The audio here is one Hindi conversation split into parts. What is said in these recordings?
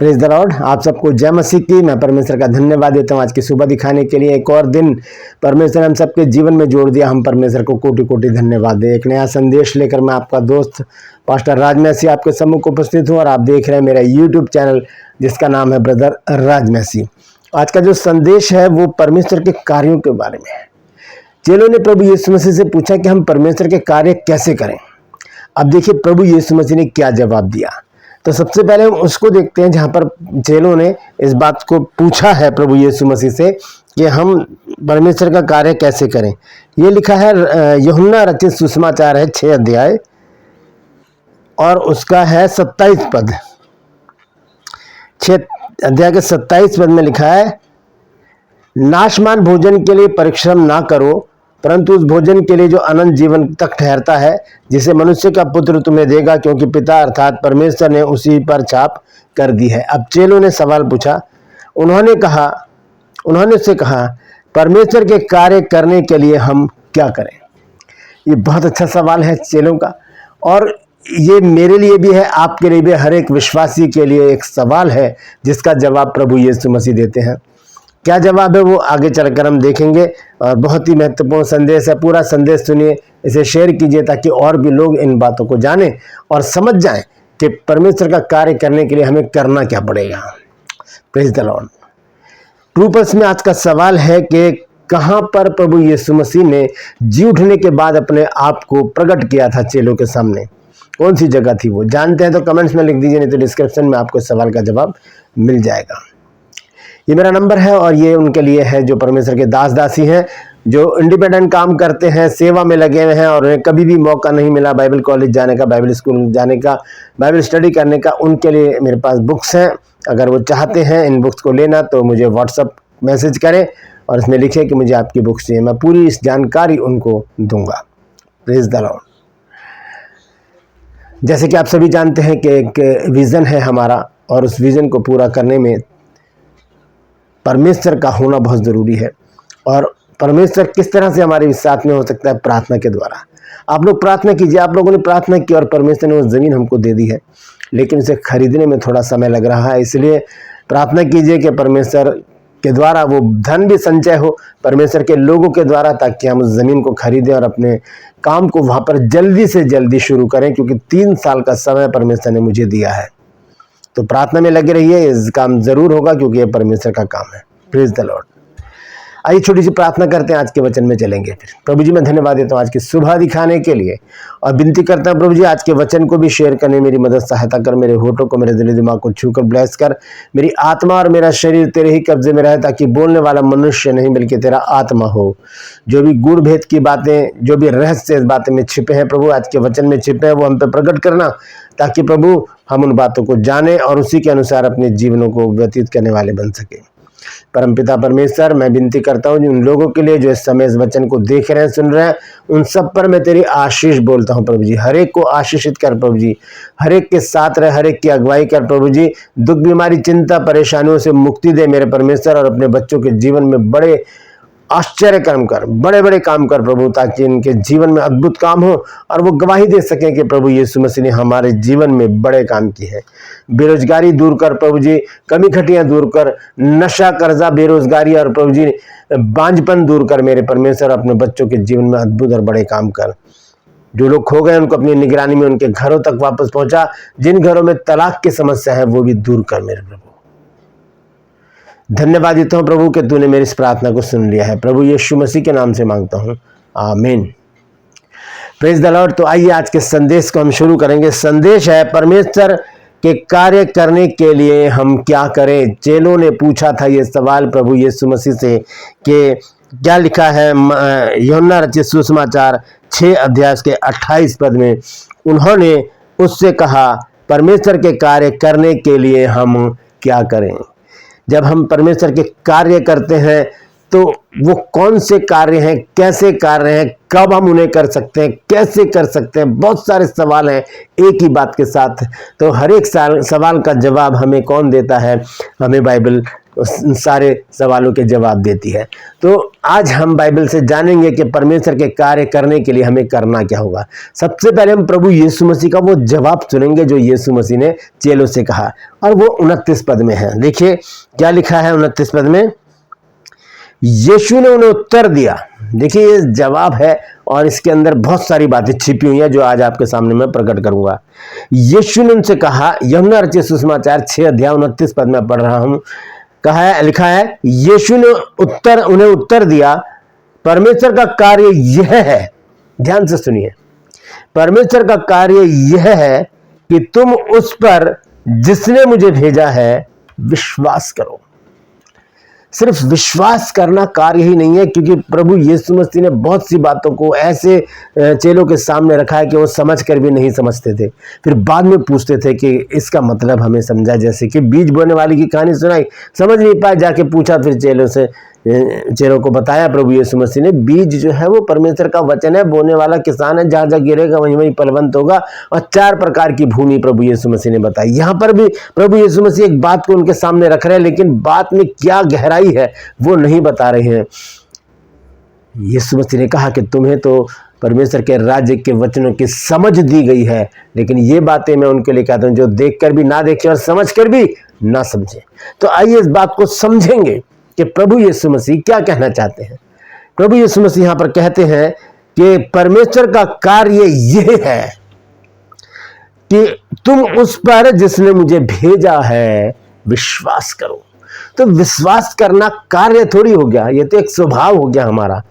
Praise the Lord. आप सबको जय मसीह की। मैं परमेश्वर का धन्यवाद देता हूँ आज की सुबह दिखाने के लिए। एक और दिन परमेश्वर ने हम सबके जीवन में जोड़ दिया। हम परमेश्वर को कोटि कोटि धन्यवाद दें। एक नया संदेश लेकर मैं आपका दोस्त पास्टर राज मैसी आपके सम्मुख उपस्थित हूँ और आप देख रहे हैं मेरा यूट्यूब चैनल जिसका नाम है ब्रदर राज मैसी। आज का जो संदेश है वो परमेश्वर के कार्यों के बारे में है। चेलों ने प्रभु यीशु मसीह से पूछा कि हम परमेश्वर के कार्य कैसे करें। अब देखिए प्रभु यीशु मसीह ने क्या जवाब दिया। तो सबसे पहले हम उसको देखते हैं जहां पर चेलों ने इस बात को पूछा है प्रभु यीशु मसीह से कि हम परमेश्वर का कार्य कैसे करें। ये लिखा है यूहन्ना रचित सुसमाचार है 6 अध्याय और उसका है 27 पद। 6 अध्याय के 27 पद में लिखा है, नाशमान भोजन के लिए परिश्रम ना करो, परंतु उस भोजन के लिए जो अनंत जीवन तक ठहरता है, जिसे मनुष्य का पुत्र तुम्हें देगा, क्योंकि पिता अर्थात परमेश्वर ने उसी पर छाप कर दी है। अब चेलों ने सवाल पूछा। उन्होंने उससे कहा, परमेश्वर के कार्य करने के लिए हम क्या करें। ये बहुत अच्छा सवाल है चेलों का और ये मेरे लिए भी है, आपके लिए भी, हर एक विश्वासी के लिए एक सवाल है जिसका जवाब प्रभु यीशु मसीह देते हैं। क्या जवाब है वो आगे चलकर हम देखेंगे और बहुत ही महत्वपूर्ण संदेश है। पूरा संदेश सुनिए, इसे शेयर कीजिए ताकि और भी लोग इन बातों को जानें और समझ जाएं कि परमेश्वर का कार्य करने के लिए हमें करना क्या पड़ेगा। Praise the Lord. True pulse में आज का सवाल है कि कहां पर प्रभु यीशु मसीह ने जी उठने के बाद अपने आप को प्रकट किया था चेलों के सामने। कौन सी जगह थी वो जानते हैं तो कमेंट्स में लिख दीजिए, नहीं तो डिस्क्रिप्शन में आपको सवाल का जवाब मिल जाएगा। ये मेरा नंबर है और ये उनके लिए है जो परमेश्वर के दास दासी हैं, जो इंडिपेंडेंट काम करते हैं, सेवा में लगे हुए हैं और उन्हें कभी भी मौका नहीं मिला बाइबल कॉलेज जाने का, बाइबल स्कूल जाने का, बाइबल स्टडी करने का। उनके लिए मेरे पास बुक्स हैं। अगर वो चाहते हैं इन बुक्स को लेना तो मुझे व्हाट्सअप मैसेज करें और इसमें लिखें कि मुझे आपकी बुक्स चाहिए। मैं पूरी इस जानकारी उनको दूंगा। Praise the Lord. जैसे कि आप सभी जानते हैं कि एक विज़न है हमारा और उस विज़न को पूरा करने में परमेश्वर का होना बहुत ज़रूरी है। और परमेश्वर किस तरह से हमारे साथ में हो सकता है? प्रार्थना के द्वारा। आप लोग प्रार्थना कीजिए। आप लोगों ने प्रार्थना की और परमेश्वर ने वो ज़मीन हमको दे दी है, लेकिन उसे खरीदने में थोड़ा समय लग रहा है। इसलिए प्रार्थना कीजिए कि परमेश्वर के द्वारा वो धन भी संचय हो परमेश्वर के लोगों के द्वारा, ताकि हम उस ज़मीन को खरीदें और अपने काम को वहाँ पर जल्दी से जल्दी शुरू करें, क्योंकि 3 साल का समय परमेश्वर ने मुझे दिया है। तो प्रार्थना में लगे रहिए, इस काम जरूर होगा क्योंकि ये परमेश्वर का काम है। Praise the Lord. आइए छोटी सी प्रार्थना करते हैं, आज के वचन में चलेंगे। फिर प्रभु जी मैं धन्यवाद देता हूँ आज की सुबह दिखाने के लिए और विनती करता हूँ प्रभु जी आज के वचन को भी शेयर करने मेरी मदद सहायता कर। मेरे होठों को, मेरे दिल दिमाग को छूकर ब्लेस कर। मेरी आत्मा और मेरा शरीर तेरे ही कब्जे में रहे, ताकि बोलने वाला मनुष्य नहीं बल्कि तेरा आत्मा हो। जो भी गुड़ भेद की बातें, जो भी रहस्य इस बातें में छिपे हैं प्रभु, आज के वचन में छिपे हैं, वो हम पे प्रकट करना, ताकि प्रभु हम उन बातों को जाने और उसी के अनुसार अपने जीवनों को व्यतीत करने वाले बन सके। परमपिता परमेश्वर, मैं विनती करता हूँ उन लोगों के लिए जो इस समय इस वचन को देख रहे हैं, सुन रहे हैं, उन सब पर मैं तेरी आशीष बोलता हूँ प्रभु जी। हर एक को आशीषित कर प्रभु जी, हर एक के साथ रहे, हर एक की अगुवाई कर प्रभु जी। दुख, बीमारी, चिंता, परेशानियों से मुक्ति दे मेरे परमेश्वर, और अपने बच्चों के जीवन में बड़े आश्चर्य कर्म कर, बड़े बड़े काम कर प्रभु, ताकि इनके जीवन में अद्भुत काम हो और वो गवाही दे सकें कि प्रभु यीशु मसीह ने हमारे जीवन में बड़े काम किए हैं। बेरोजगारी दूर कर प्रभु जी, कमी खटियां दूर कर, नशा, कर्जा, बेरोजगारी और प्रभु जी बांझपन दूर कर मेरे परमेश्वर। अपने बच्चों के जीवन में अद्भुत और बड़े काम कर। जो लोग खो गए उनको अपनी निगरानी में उनके घरों तक वापस पहुंचा। जिन घरों में तलाक की समस्या है वो भी दूर कर मेरे प्रभु। धन्यवाद देता हूं प्रभु कि तूने मेरी इस प्रार्थना को सुन लिया है। प्रभु यीशु मसीह के नाम से मांगता हूं, आमीन। Praise the Lord. तो आइए आज के संदेश को हम शुरू करेंगे। संदेश है परमेश्वर के कार्य करने के लिए हम क्या करें। चेलों ने पूछा था ये सवाल प्रभु यीशु मसीह से कि क्या लिखा है यूहन्ना रचित सुसमाचार 6 अध्याय के 28 पद में। उन्होंने उससे कहा, परमेश्वर के कार्य करने के लिए हम क्या करें। जब हम परमेश्वर के कार्य करते हैं तो वो कौन से कार्य हैं, कैसे कार्य हैं, कब हम उन्हें कर सकते हैं, कैसे कर सकते हैं, बहुत सारे सवाल हैं एक ही बात के साथ। तो हर एक सवाल का जवाब हमें कौन देता है? हमें बाइबल उन सारे सवालों के जवाब देती है। तो आज हम बाइबल से जानेंगे कि परमेश्वर के कार्य करने के लिए हमें करना क्या होगा। सबसे पहले हम प्रभु यीशु मसीह का वो जवाब सुनेंगे जो यीशु मसीह ने चेलों से कहा, और वो 29 पद में है। देखिए क्या लिखा है 29 पद में। यीशु ने उन्हें उत्तर दिया। देखिए ये जवाब है और इसके अंदर बहुत सारी बातें छिपी हुई हैं जो आज आपके सामने मैं प्रकट करूंगा। यीशु ने उनसे कहा, यूहन्ना रचित सुसमाचार 6 अध्याय 29 पद में पढ़ रहा हूं, कहा है, लिखा है, यीशु ने उन्हें उत्तर दिया, परमेश्वर का कार्य यह है, ध्यान से सुनिए, परमेश्वर का कार्य यह है कि तुम उस पर जिसने मुझे भेजा है विश्वास करो। सिर्फ विश्वास करना कार्य ही नहीं है, क्योंकि प्रभु यीशु मसीह ने बहुत सी बातों को ऐसे चेलों के सामने रखा है कि वो समझ कर भी नहीं समझते थे, फिर बाद में पूछते थे कि इसका मतलब हमें समझा। जैसे कि बीज बोने वाली की कहानी सुनाई, समझ नहीं पाए, जाके पूछा, फिर चेलों को बताया प्रभु यीशु मसीह ने, बीज जो है वो परमेश्वर का वचन है, बोने वाला किसान है, जहां जहां गिरेगा वहीं वहीं फलवंत होगा। और 4 प्रकार की भूमि प्रभु यीशु मसीह ने बताई। यहां पर भी प्रभु यीशु मसीह एक बात को उनके सामने रख रहे हैं, लेकिन बात में क्या गहराई है वो नहीं बता रहे हैं। यीशु मसीह ने कहा कि तुम्हें तो परमेश्वर के राज्य के वचनों की समझ दी गई है, लेकिन ये बातें मैं उनके लिए कहता हूं जो देखकर भी ना देखे और समझ कर भी ना समझे। तो आइए इस बात को समझेंगे कि प्रभु यीशु मसीह क्या कहना चाहते हैं। प्रभु यीशु मसीह यहां पर कहते हैं कि परमेश्वर का कार्य यह है कि तुम उस पर जिसने मुझे भेजा है विश्वास करो। तो विश्वास करना कार्य थोड़ी हो गया, ये तो एक स्वभाव हो गया हमारा।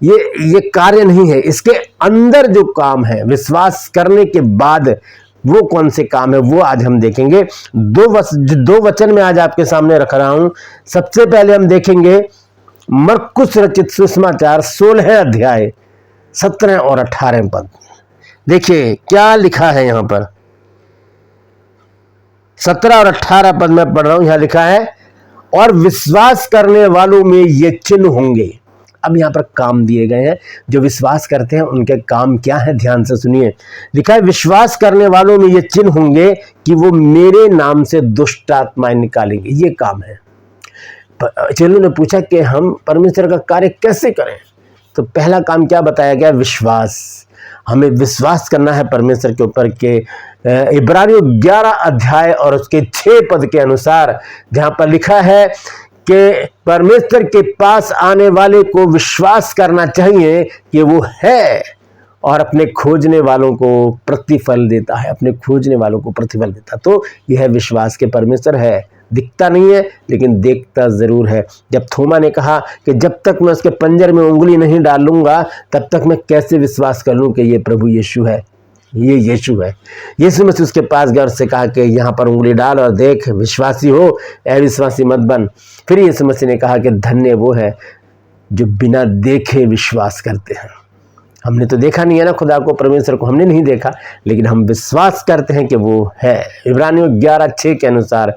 ये कार्य नहीं है, इसके अंदर जो काम है विश्वास करने के बाद वो कौन से काम है वो आज हम देखेंगे। दो वचन में आज आपके सामने रख रहा हूं। सबसे पहले हम देखेंगे मरकुस रचित सुसमाचार 16 अध्याय 17 और 18 पद। देखिए क्या लिखा है यहां पर, 17 और 18 पद में पढ़ रहा हूं। यहां लिखा है, और विश्वास करने वालों में ये चिन्ह होंगे। अब यहां पर काम दिए गए हैं, जो विश्वास करते हैं उनके काम क्या है, ध्यान से सुनिए। लिखा है, विश्वास करने वालों में ये चिन्ह होंगे कि वो मेरे नाम से दुष्ट आत्माएं निकालेंगे। ये काम है। चेलों ने पूछा कि हम परमेश्वर का कार्य कैसे करें, तो पहला काम क्या बताया गया, विश्वास। हमें विश्वास करना है परमेश्वर के ऊपर के इब्रानियों 11 अध्याय और उसके 6 पद के अनुसार, जहां पर लिखा है कि परमेश्वर के पास आने वाले को विश्वास करना चाहिए कि वो है और अपने खोजने वालों को प्रतिफल देता है, अपने खोजने वालों को प्रतिफल देता। तो यह विश्वास के परमेश्वर है, दिखता नहीं है लेकिन देखता जरूर है। जब थोमा ने कहा कि जब तक मैं उसके पंजर में उंगली नहीं डालूंगा तब तक मैं कैसे विश्वास कर लूं कि ये प्रभु यीशु है, ये यीशु है। यीशु मसीह उसके पास गए और उससे कहा कि यहाँ पर उंगली डाल और देख, विश्वासी हो, अविश्वासी मत बन। फिर यीशु मसीह ने कहा कि धन्य वो है जो बिना देखे विश्वास करते हैं। हमने तो देखा नहीं है ना खुदा को, परमेश्वर को हमने नहीं देखा, लेकिन हम विश्वास करते हैं कि वो है। इब्रानियों 11:6 के अनुसार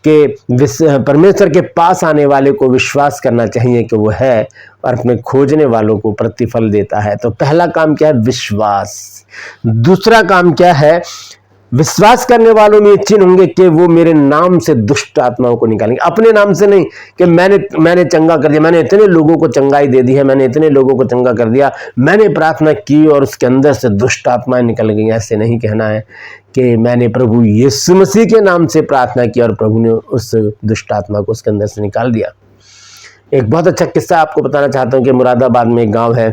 कि परमेश्वर के पास आने वाले को विश्वास करना चाहिए कि वो है और अपने खोजने वालों को प्रतिफल देता है। तो पहला काम क्या है, विश्वास। दूसरा काम क्या है, विश्वास करने वालों में चिन्ह होंगे कि वो मेरे नाम से दुष्ट आत्माओं को निकालेंगे। अपने नाम से नहीं कि मैंने चंगा कर दिया, मैंने इतने लोगों को चंगाई दे दी है, मैंने इतने लोगों को चंगा कर दिया, मैंने प्रार्थना की और उसके अंदर से दुष्ट आत्माएं निकल गई। ऐसे नहीं कहना है कि मैंने प्रभु यीशु मसीह के नाम से प्रार्थना की और प्रभु ने उस दुष्ट आत्मा को उसके अंदर से निकाल दिया। एक बहुत अच्छा किस्सा आपको बताना चाहता हूँ कि मुरादाबाद में एक गाँव है,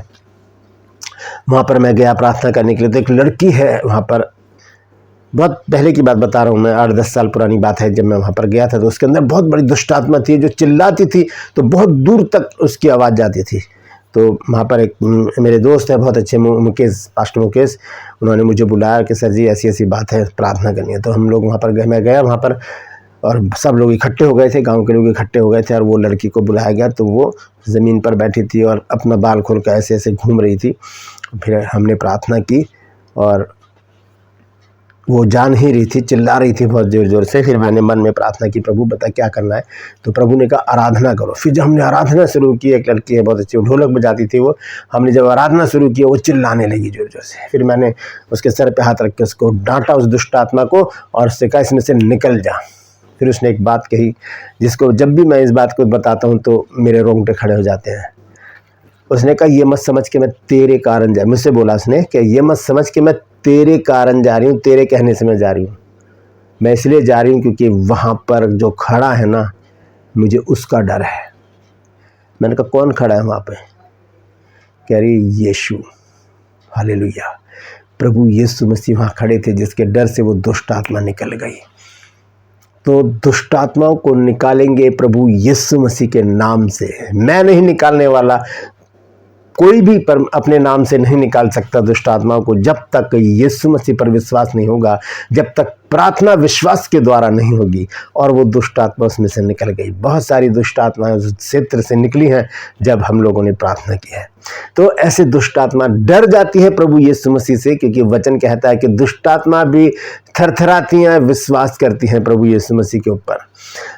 वहाँ पर मैं गया प्रार्थना करने के लिए। तो एक लड़की है वहाँ पर, बहुत पहले की बात बता रहा हूँ मैं, 8-10 साल पुरानी बात है। जब मैं वहाँ पर गया था तो उसके अंदर बहुत बड़ी दुष्ट आत्मा थी जो चिल्लाती थी तो बहुत दूर तक उसकी आवाज़ जाती थी। तो वहाँ पर एक मेरे दोस्त है बहुत अच्छे, मुकेश, पास्टर मुकेश, उन्होंने मुझे बुलाया कि सर जी ऐसी ऐसी बात है, प्रार्थना करनी है। तो हम लोग वहाँ पर गए, मैं गया वहाँ पर और सब लोग इकट्ठे हो गए थे, गांव के लोग इकट्ठे हो गए थे और वो लड़की को बुलाया गया। तो वो ज़मीन पर बैठी थी और अपना बाल खोल कर ऐसे ऐसे घूम रही थी। फिर हमने प्रार्थना की और वो जान ही रही थी, चिल्ला रही थी बहुत ज़ोर ज़ोर से। फिर मैंने मन में प्रार्थना की, प्रभु बता क्या करना है। तो प्रभु ने कहा आराधना करो। फिर जब हमने आराधना शुरू की, एक लड़की है बहुत अच्छी, ढोलक बजाती थी वो, हमने जब आराधना शुरू की वो चिल्लाने लगी ज़ोर ज़ोर से। फिर मैंने उसके सर पे हाथ रख के उसको डांटा, उस दुष्ट आत्मा को, और उससे कहा इसमें से निकल जा। फिर उसने एक बात कही जिसको जब भी मैं इस बात को बताता हूँ तो मेरे रोंगटे खड़े हो जाते हैं। उसने कहा ये मत समझ के मैं तेरे कारण जा, मुझसे बोला उसने कि ये मत समझ के मैं तेरे कारण जा रही हूँ, तेरे कहने से मैं जा रही हूँ, मैं इसलिए जा रही हूँ क्योंकि वहाँ पर जो खड़ा है ना मुझे उसका डर है। मैंने कहा कौन खड़ा है वहाँ पे? कह रही यीशु। हालेलुया, प्रभु यीशु मसीह वहाँ खड़े थे जिसके डर से वो दुष्ट आत्मा निकल गई। तो दुष्ट आत्माओं को निकालेंगे प्रभु यीशु मसीह के नाम से। मैं नहीं निकालने वाला, कोई भी पर अपने नाम से नहीं निकाल सकता दुष्ट आत्माओं को जब तक यीशु मसीह पर विश्वास नहीं होगा, जब तक प्रार्थना विश्वास के द्वारा नहीं होगी। और वो दुष्ट आत्मा उसमें से निकल गई। बहुत सारी दुष्ट आत्माएं उस क्षेत्र से निकली हैं जब हम लोगों ने प्रार्थना की है। तो ऐसे दुष्ट आत्मा डर जाती है प्रभु यीशु मसीह से, क्योंकि वचन कहता है कि दुष्ट आत्मा भी थरथराती हैं, विश्वास करती हैं प्रभु यीशु मसीह के ऊपर।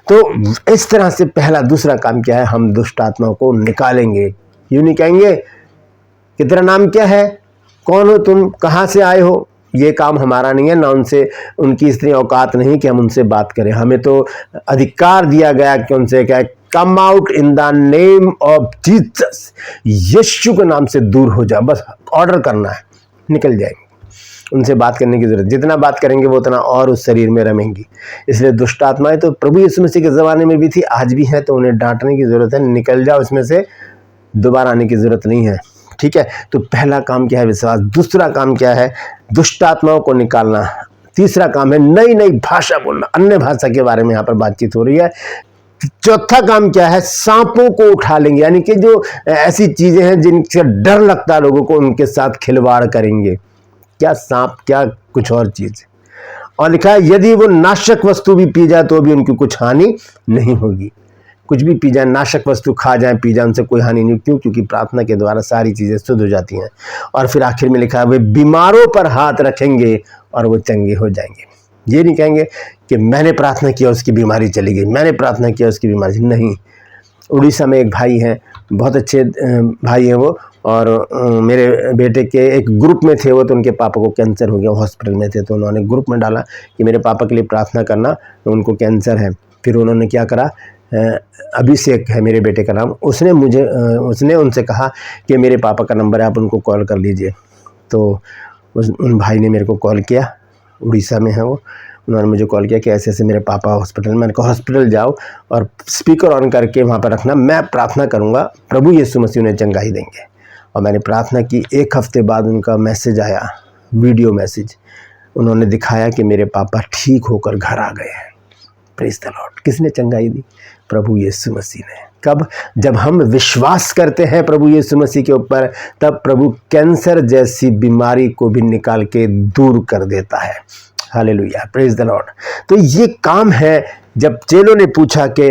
तो इस तरह से पहला दूसरा काम क्या है, हम दुष्ट आत्माओं को निकालेंगे। यूं नहीं कहेंगे कि तेरा नाम क्या है, कौन हो तुम, कहाँ से आए हो। ये काम हमारा नहीं है, ना उनसे, उनकी इतनी औकात नहीं कि हम उनसे बात करें। हमें तो अधिकार दिया गया कि उनसे क्या, come out in the name of Jesus, Yeshu के नाम से दूर हो जा, बस ऑर्डर करना है, निकल जाएंगे। उनसे बात करने की जरूरत, जितना बात करेंगे वो उतना और उस शरीर में रमेंगी। इसलिए दुष्ट आत्माएं तो प्रभु यीशु मसीह के ज़माने में भी थी, आज भी है, तो उन्हें डांटने की ज़रूरत है। निकल जाओ इसमें से, दोबारा आने की ज़रूरत नहीं है। ठीक है, तो पहला काम क्या है, विश्वास। दूसरा काम क्या है, दुष्ट आत्माओं को निकालना। तीसरा काम है नई नई भाषा बोलना, अन्य भाषा के बारे में यहाँ पर बातचीत हो रही है। चौथा काम क्या है, सांपों को उठा लेंगे, यानी कि जो ऐसी चीजें हैं जिनसे डर लगता है लोगों को, उनके साथ खिलवाड़ करेंगे। क्या सांप, क्या कुछ और चीज। और लिखा है यदि वो नाशक वस्तु भी पी जाए तो भी उनकी कुछ हानि नहीं होगी। कुछ भी पी जाए, नाशक वस्तु खा जाए, पी जाए, उनसे कोई हानि नहीं। क्यों? क्योंकि प्रार्थना के द्वारा सारी चीज़ें शुद्ध हो जाती हैं। और फिर आखिर में लिखा है वे बीमारों पर हाथ रखेंगे और वो चंगे हो जाएंगे। ये नहीं कहेंगे कि मैंने प्रार्थना किया उसकी बीमारी चली गई, मैंने प्रार्थना किया उसकी बीमारी नहीं। उड़ीसा में एक भाई हैं, बहुत अच्छे भाई हैं वो, और मेरे बेटे के एक ग्रुप में थे वो, तो उनके पापा को कैंसर हो गया, हॉस्पिटल में थे, तो उन्होंने ग्रुप में डाला कि मेरे पापा के लिए प्रार्थना करना, उनको कैंसर है। फिर उन्होंने क्या करा, अभिषेक है मेरे बेटे का नाम, उसने उनसे कहा कि मेरे पापा का नंबर है, आप उनको कॉल कर लीजिए। तो उन भाई ने मेरे को कॉल किया, उड़ीसा में है वो, उन्होंने मुझे कॉल किया कि ऐसे ऐसे मेरे पापा हॉस्पिटल में। मैंने कहा हॉस्पिटल जाओ और स्पीकर ऑन करके वहाँ पर रखना, मैं प्रार्थना करूँगा, प्रभु यीशु मसीह उन्हें चंगाई देंगे। और मैंने प्रार्थना की। एक हफ्ते बाद उनका मैसेज आया, वीडियो मैसेज, उन्होंने दिखाया कि मेरे पापा ठीक होकर घर आ गए हैं। Praise the Lord. किसने चंगाई दी? प्रभु यीशु मसीह ने। कब? जब हम विश्वास करते हैं प्रभु यीशु मसीह के ऊपर, तब प्रभु कैंसर जैसी बीमारी को भी निकाल के दूर कर देता है। Hallelujah, praise the Lord. तो ये काम है। जब चेलों ने पूछा कि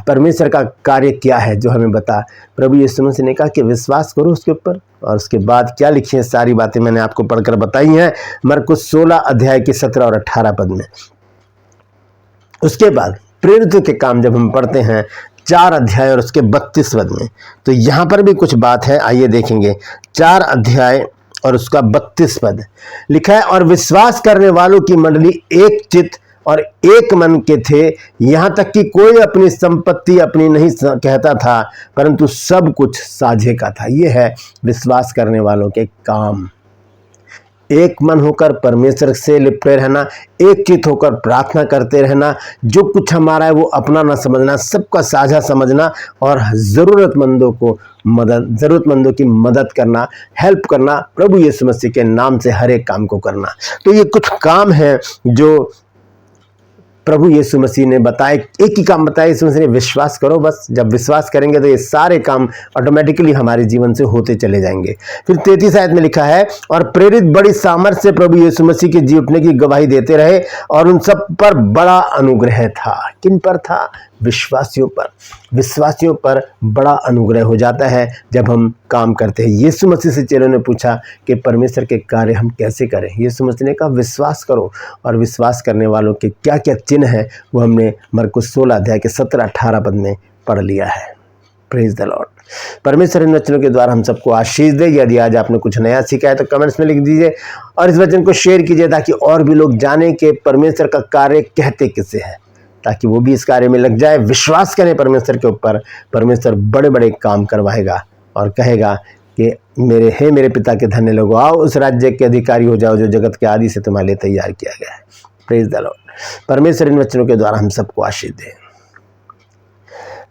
परमेश्वर का कार्य क्या है जो हमें बता, प्रभु यीशु मसीह ने कहा कि विश्वास करो उसके ऊपर। और उसके बाद क्या लिखी है, सारी बातें मैंने आपको पढ़कर बताई हैं मरकुस 16 अध्याय के 17 और 18 पद में। उसके बाद प्रेरितों के काम जब हम पढ़ते हैं 4 अध्याय और उसके 32 पद में, तो यहाँ पर भी कुछ बात है, आइए देखेंगे। 4 अध्याय और उसका 32 पद लिखा है, और विश्वास करने वालों की मंडली एक चित्त और एक मन के थे, यहाँ तक कि कोई अपनी संपत्ति अपनी नहीं कहता था, परंतु सब कुछ साझे का था। ये है विश्वास करने वालों के काम। एक मन होकर परमेश्वर से लिपटे रहना, एक चित होकर प्रार्थना करते रहना, जो कुछ हमारा है वो अपना ना समझना, सबका साझा समझना, और ज़रूरतमंदों की मदद करना, हेल्प करना, प्रभु यीशु मसीह के नाम से हर एक काम को करना। तो ये कुछ काम है जो प्रभु यीशु मसीह ने बताए। एक ही काम बताया यीशु मसीह ने, विश्वास करो बस। जब विश्वास करेंगे तो ये सारे काम ऑटोमेटिकली हमारे जीवन से होते चले जाएंगे। फिर 33 आयत में लिखा है, और प्रेरित बड़ी सामर्थ से प्रभु यीशु मसीह के जी उठने की गवाही देते रहे, और उन सब पर बड़ा अनुग्रह था। किन पर था? विश्वासियों पर। विश्वासियों पर बड़ा अनुग्रह हो जाता है जब हम काम करते हैं। यीशु मसीह से चेलों ने पूछा कि परमेश्वर के कार्य हम कैसे करें। यीशु मसीह ने कहा विश्वास करो, और विश्वास करने वालों के क्या क्या चिन्ह है वो हमने मरकुस 16 अध्याय के 17-18 पद में पढ़ लिया है। Praise the Lord. परमेश्वर इन वचनों के द्वारा हम सबको आशीष दे। यदि आज आपने कुछ नया सीखा है तो कमेंट्स में लिख दीजिए, और इस वचन को शेयर कीजिए ताकि और भी लोग जाने कि परमेश्वर का कार्य कहते किसे है। ताकि वो भी इस कार्य में लग जाए। विश्वास करें परमेश्वर के ऊपर, परमेश्वर बड़े बड़े काम करवाएगा और कहेगा कि मेरे पिता के धन्य लोगो, आओ उस राज्य के अधिकारी हो जाओ जो जगत के आदि से तुम्हारे लिए तैयार किया गया है। Praise the Lord. परमेश्वर इन वचनों के द्वारा हम सबको आशीष दे।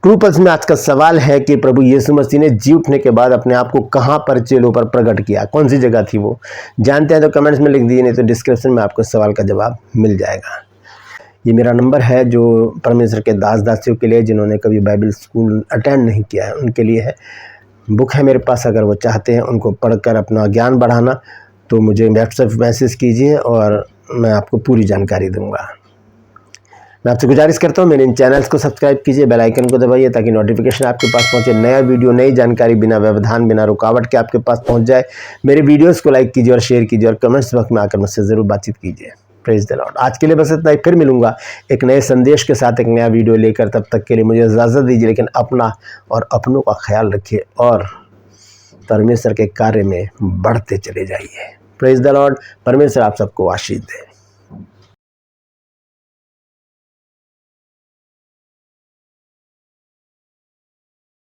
ट्रू पल्स में आज का सवाल है कि प्रभु यीशु मसीह ने जी उठने के बाद अपने आप को कहाँ पर चेलों पर प्रकट किया, कौन सी जगह थी वो? जानते हैं तो कमेंट्स में लिख दीजिए, नहीं तो डिस्क्रिप्शन में आपको सवाल का जवाब मिल जाएगा। ये मेरा नंबर है जो परमेश्वर के दास दासियों के लिए जिन्होंने कभी बाइबल स्कूल अटेंड नहीं किया है उनके लिए है। बुक है मेरे पास, अगर वो चाहते हैं उनको पढ़कर अपना ज्ञान बढ़ाना तो मुझे व्हाट्सएप मैसेज कीजिए और मैं आपको पूरी जानकारी दूंगा। मैं आपसे गुजारिश करता हूँ मेरे इन चैनल्स को सब्सक्राइब कीजिए, बेल आइकन को दबाइए ताकि नोटिफिकेशन आपके पास पहुँचे, नया वीडियो नई जानकारी बिना व्यवधान बिना रुकावट के आपके पास पहुँच जाए। मेरे वीडियोस को लाइक कीजिए और शेयर कीजिए और कमेंट्स बॉक्स में आकर मुझसे ज़रूर बातचीत कीजिए। Praise the Lord. आज के लिए बस इतना ही, फिर मिलूंगा एक नए संदेश के साथ, एक नया वीडियो लेकर। तब तक के लिए मुझे इजाज़त दीजिए, लेकिन अपना और अपनों का ख्याल रखिए और परमेश्वर के कार्य में बढ़ते चले जाइए। Praise the Lord. परमेश्वर आप सबको आशीष दे।